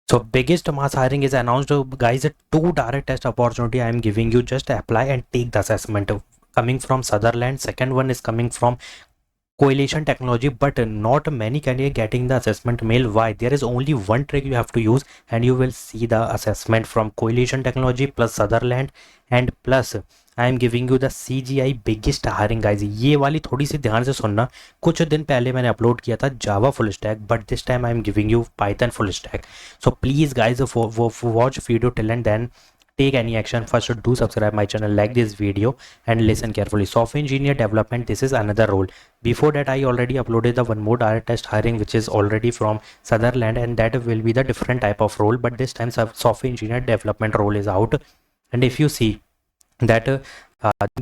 So biggest mass hiring is announced, guys. Two direct test opportunity I am giving you. Just apply and take the assessment. Coming from Sutherland. Second one is coming from Coalition Technology, but not many candidate getting the assessment mail. Why? There is only one trick you have to use, and you will see the assessment from Coalition Technology plus Sutherland, and plus I am giving you the CGI biggest hiring guys. ये वाली थोड़ी सी ध्यान से सुनना। कुछ दिन पहले मैंने अपलोड किया था Java full stack, but this time I am giving you Python full stack. So please guys watch video till end then take any action. First, do subscribe my channel, like this video and listen carefully. Software engineer development, this is another role. Before that, I already uploaded the one more direct test hiring which is already from Sutherland, and that will be the different type of role, but this time software engineer development role is out. And if you see that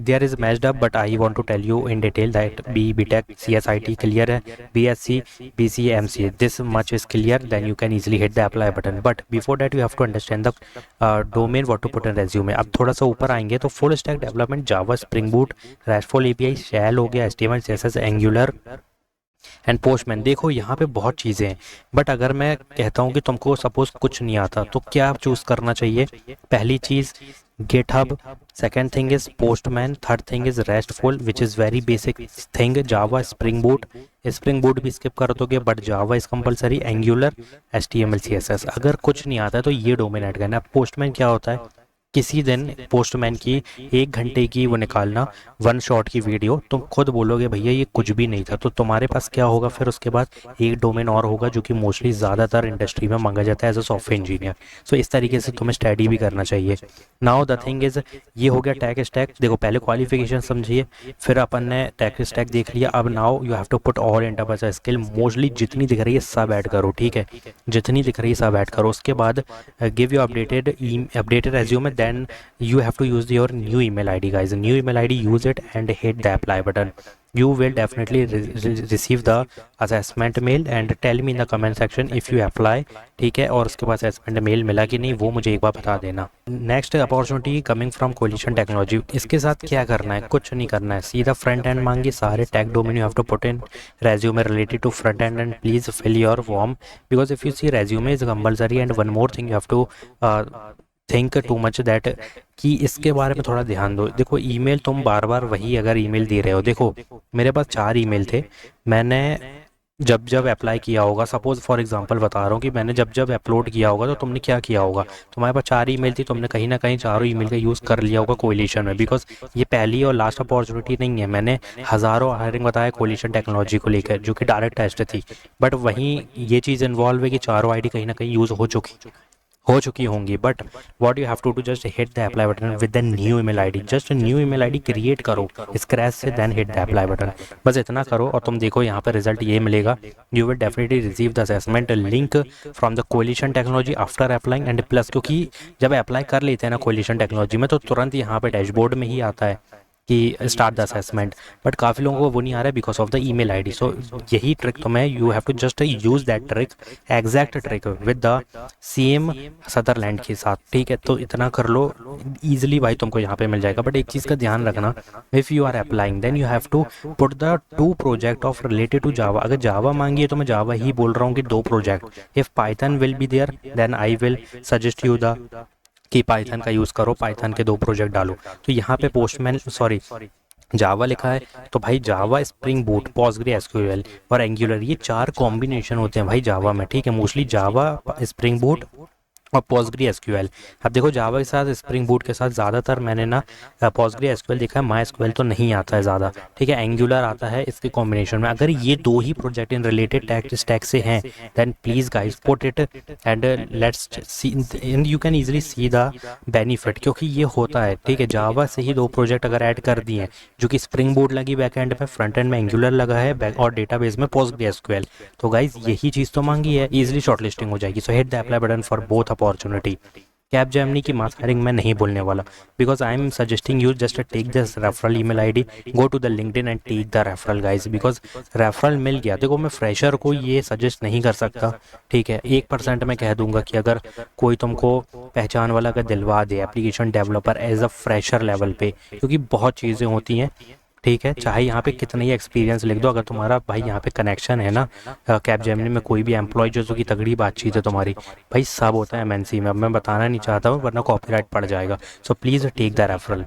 there is matched up, but I want to tell you in detail that BTech CSIT clear है, BSc BCA MCA, this much is clear, then you can easily hit the apply button. But before that you have to understand the domain what to put in resume. अब थोड़ा सा ऊपर आएंगे तो full stack development Java Spring Boot RESTful API Shell हो गया, HTML CSS Angular and postman. देखो यहाँ पे बहुत चीज़ें हैं, बट अगर मैं कहता हूँ कि तुमको सपोज कुछ नहीं आता तो क्या चूज़ करना चाहिए? पहली चीज़ GitHub, second thing is postman, third thing is restful which is very basic thing, Java spring boot भी स्किप कर दोगे, but Java is compulsory, angular, HTML CSS। अगर कुछ नहीं आता है तो ये डोमेन ऐड करना। पोस्टमैन क्या होता है? किसी दिन पोस्टमैन की 1 घंटे की वो निकालना, वन शॉट की वीडियो, तुम खुद बोलोगे भैया ये कुछ भी नहीं था। तो तुम्हारे पास क्या होगा फिर? उसके बाद एक डोमेन और होगा जो कि मोस्टली ज़्यादातर इंडस्ट्री में मांगा जाता है एज अ सॉफ्टवेयर इंजीनियर। सो इस तरीके से तुम्हें स्टडी भी करना चाहिए। नाउ द थिंग इज़, ये हो गया टेक स्टैक। देखो पहले क्वालिफिकेशन समझिए, फिर अपन ने टेक स्टैक देख लिया। अब now you have to put all enterprise skill, mostly जितनी दिख रही है सब ऐड करो, ठीक है? जितनी दिख रही है सब ऐड करो। उसके बाद give you updated resume, then you have to use your new email ID, guys. New email ID, use it and hit the apply button. You will definitely receive the assessment mail and tell me in the comment section if you apply, ठीक है? और उसके बाद assessment mail मिला कि नहीं वो मुझे एक बार बता देना। Next opportunity coming from Coalition Technology. इसके साथ क्या करना है? कुछ नहीं करना है, सीधा फ्रंट एंड मांगी, सारे tag domain you have to put in resume related to front end, and please fill your form because if you see resume is compulsory. And one more thing, you have to think too much that कि इसके बारे में थोड़ा ध्यान दो। देखो email तुम बार बार वही अगर ईमेल दे रहे हो, देखो मेरे पास 4 ईमेल थे। मैंने जब जब अप्लाई किया होगा, सपोज फॉर एग्जांपल बता रहा हूँ कि मैंने जब जब अपलोड किया होगा तो तुमने क्या किया होगा? तुम्हारे पास 4 ईमेल थी, तुमने कहीं ना कहीं चारों ईमेल का यूज़ कर लिया होगा कोलिशन में, बिकॉज ये पहली और लास्ट अपॉर्चुनिटी नहीं है। मैंने हज़ारों हायरिंग बताया कोलिशन टेक्नोलॉजी को लेकर जो कि डायरेक्ट टेस्ट थी, बट वहीं ये चीज़ इन्वॉल्व है कि चारों ID कहीं ना कहीं यूज़ हो चुकी होंगी। But what you have to do, just hit the apply button with the new email ID। Just new email ID create करो स्क्रैच से, then hit the apply button. बस इतना करो और तुम देखो यहाँ पे रिजल्ट ये मिलेगा। You will definitely receive the assessment link from the Coalition Technology after applying and plus, क्योंकि जब अप्लाई कर लेते हैं ना कोलिशन टेक्नोलॉजी में तो तुरंत यहाँ पे डैशबोर्ड में ही आता है कि स्टार्ट द असेसमेंट, बट काफ़ी लोगों को वो नहीं आ रहा है because of the email ID। So यही ट्रिक तुम्हें, you have to just use that trick, exact trick with the same Sutherland के साथ, ठीक है? तो इतना कर लो ईजिली भाई, तुमको यहाँ पे मिल जाएगा। बट एक चीज़ का ध्यान रखना, if you are applying then you have to put the 2 project of related to Java. अगर जावा मांगी है तो मैं जावा ही बोल रहा हूँ कि 2 project. If Python will be there then I will suggest you the कि पाइथन का यूज़ करो, पाइथन के 2 प्रोजेक्ट डालो। तो यहाँ पे पोस्टमैन जावा लिखा है तो भाई जावा स्प्रिंग बूट PostgreSQL और एंगुलर, ये 4 कॉम्बिनेशन होते हैं भाई जावा में, ठीक है? मोस्टली जावा स्प्रिंग बूट और PostgreSQL। अब देखो जावा के साथ स्प्रिंग बूट के साथ ज़्यादातर मैंने ना PostgreSQL देखा है, MySQL तो नहीं आता है ज़्यादा, ठीक है? एंगुलर आता है इसके कॉम्बिनेशन में। अगर ये 2 ही project in related tech stack से हैं then please guys put it and let's see, and you can easily see the benefit, क्योंकि ये होता है, ठीक है? जावा से ही 2 प्रोजेक्ट अगर ऐड कर दिए हैं जो कि स्प्रिंग बूट लगी बैक एंड में, फ्रंट एंड में एंगुलर लगा है और डेटाबेस में PostgreSQL, तो गाइज यही चीज़ तो मांगी है, ईजिली शॉर्टलिस्टिंग हो जाएगी। So hit the apply button for both opportunity. Capgemini की मास हायरिंग मैं नहीं बोलने वाला because I am suggesting you just take this referral email ID, go to the LinkedIn and take the referral guys, because referral मिल गया। देखो मैं fresher को ये सजेस्ट नहीं कर सकता, ठीक है? 1% मैं कह दूंगा कि अगर कोई तुमको पहचान वाला अगर दिलवा दे application developer as a fresher level पे, क्योंकि बहुत चीज़ें होती हैं, ठीक है, चाहे यहाँ पे कितना ही एक्सपीरियंस लिख दो, अगर तुम्हारा भाई यहाँ पे कनेक्शन है ना कैपजेमिनी में कोई भी एम्प्लॉय जो की तगड़ी बातचीत है तुम्हारी, भाई सब होता है एमएनसी में। अब मैं बताना नहीं चाहता हूँ वरना कॉपीराइट पड़ जाएगा। So please take the referral.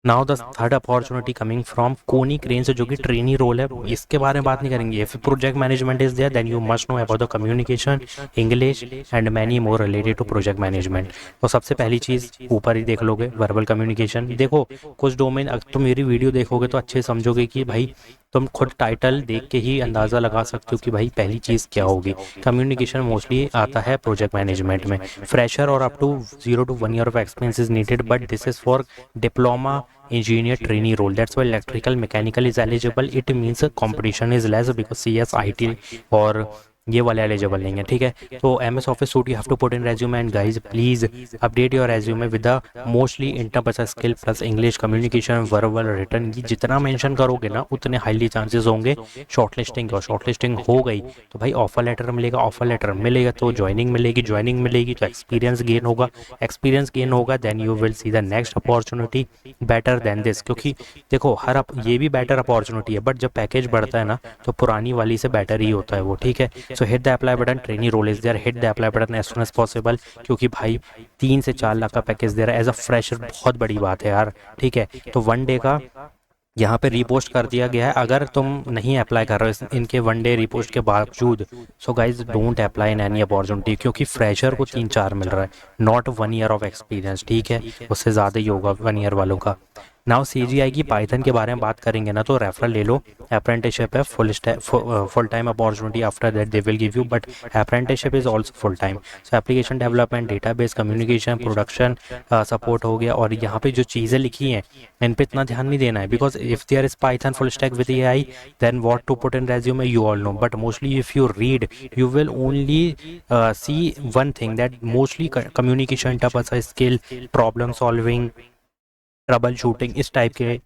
Now the third opportunity coming from Konecranes, जो कि ट्रेनी रोल है, इसके बारे में बात नहीं करेंगे। If project management is there then you must know about the communication, English and many more related to project management. तो सबसे पहली चीज़ ऊपर ही देख लोगे, वर्बल कम्युनिकेशन। देखो कुछ डोमेन, अगर तुम मेरी वीडियो देखोगे तो अच्छे समझोगे कि भाई तुम खुद टाइटल देख के ही अंदाज़ा लगा सकते हो कि भाई पहली चीज़ क्या होगी। कम्युनिकेशन मोस्टली आता है प्रोजेक्ट मैनेजमेंट में। फ्रेशर और up to 0 to 1 year of experience is needed, but this is for diploma engineer trainee role. That's why electrical mechanical is eligible. It means competition is less because CS IT और ये वाले eligible नहीं है, ठीक है। तो MS office suite you have to put in resume, and guys please update your resume with the mostly interpersonal skill plus English communication verbal return. ये जितना मेंशन करोगे ना उतने हाईली चांसेस होंगे शॉर्टलिस्टिंग। और शॉर्टलिस्टिंग हो गई तो भाई ऑफर लेटर मिलेगा, ऑफर लेटर मिलेगा तो ज्वाइनिंग मिलेगी, ज्वाइनिंग मिलेगी तो एक्सपीरियंस गेन होगा, एक्सपीरियंस गेन होगा then you will see the next opportunity better than this. क्योंकि देखो ये भी बेटर अपॉर्चुनिटी है, बट जब पैकेज बढ़ता है ना तो पुरानी वाली से बेटर ही होता है वो, ठीक है। So hit the apply button, trainee role is there, hit the apply button as soon as possible, क्योंकि भाई 3 से 4 लाख का पैकेज दे रहा है एज अ फ्रेशर, बहुत बड़ी बात है यार, ठीक है। तो 1 डे का यहाँ पे रिपोस्ट कर दिया गया है, अगर तुम नहीं अप्लाई कर रहे हो इनके 1 डे रिपोस्ट के बावजूद, so guys don't apply in any opportunity, क्योंकि फ्रेशर को 3-4 मिल रहा है, नॉट 1 year ऑफ एक्सपीरियंस, ठीक है, उससे ज़्यादा ही होगा 1 year वालों का। नाउ CGI की पाइथन के बारे में बात करेंगे ना, तो रेफरल ले लो, अप्रेंटिसशिप है, full time opportunity after that they will give you, but apprenticeship is also full time. So application development, database communication, production support हो गया। और यहाँ पे जो चीज़ें लिखी हैं इन पे इतना ध्यान नहीं देना है, because if there is Python full stack with AI then what to put in resume you all know, but mostly if you read you will only see one thing that mostly communication, interpersonal skill, problem solving, troubleshooting, इस type के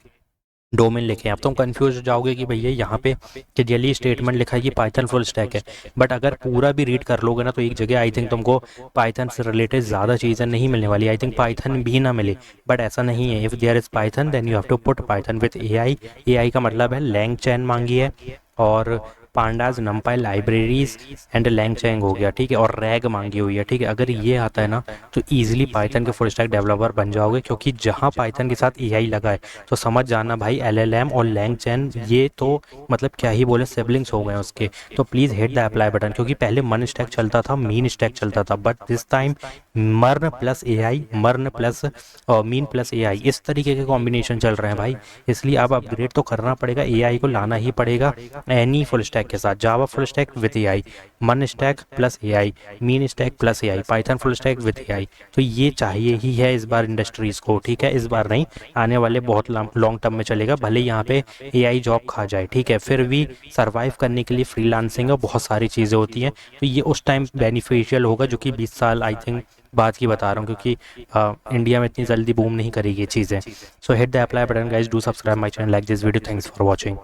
domain लिखे हैं। अब तुम confuse हो जाओगे कि भैया यहाँ पे क्लियरली स्टेटमेंट लिखा है कि पाइथन फुल स्टैक है, बट अगर पूरा भी रीड कर लोगे ना तो एक जगह आई थिंक तुमको पाइथन से रिलेटेड ज़्यादा चीज़ें नहीं मिलने वाली, आई थिंक पाइथन भी ना मिले, बट ऐसा नहीं है। If there is Python then you have to put Python with AI का मतलब है LangChain मांगी है, और pandas, NumPy, libraries and LangChain हो गया, ठीक है, और रैग मांगी हुई है, ठीक है। अगर ये आता है ना तो ईजिली पाइथन के फुल स्टैक डेवलपर बन जाओगे, क्योंकि जहाँ पाइथन के साथ AI लगा है तो समझ जाना भाई LLM और लैंगचैन ये तो मतलब क्या ही बोले, सिबलिंग्स हो गए उसके। तो please hit the apply button, क्योंकि पहले मन स्टैक चलता था, मीन स्टैक चलता था, बट दिस टाइम मर्न प्लस AI, मर्न प्लस मीन प्लस AI, इस तरीके के कॉम्बिनेशन चल रहे हैं भाई, इसलिए अब अपग्रेड तो करना पड़ेगा, AI को लाना ही पड़ेगा एनी फुल स्टैक के साथ। जावा फुल स्टैक विद AI, मन stack plus AI, mean stack plus AI, Python full stack with AI, तो ये चाहिए ही है इस बार इंडस्ट्रीज को, ठीक है। इस बार नहीं, आने वाले बहुत लॉन्ग टर्म में चलेगा, भले यहाँ पे AI जॉब खा जाए, ठीक है, फिर भी सर्वाइव करने के लिए फ्रीलांसिंग और बहुत सारी चीज़ें होती हैं, तो ये उस टाइम बेनिफिशियल होगा, जो कि 20 साल आई थिंक बात की बता रहा हूँ, क्योंकि इंडिया में इतनी जल्दी बूम नहीं करेगी ये चीज़ें। सो hit the apply button guys, do subscribe my channel, like this video, thanks for watching.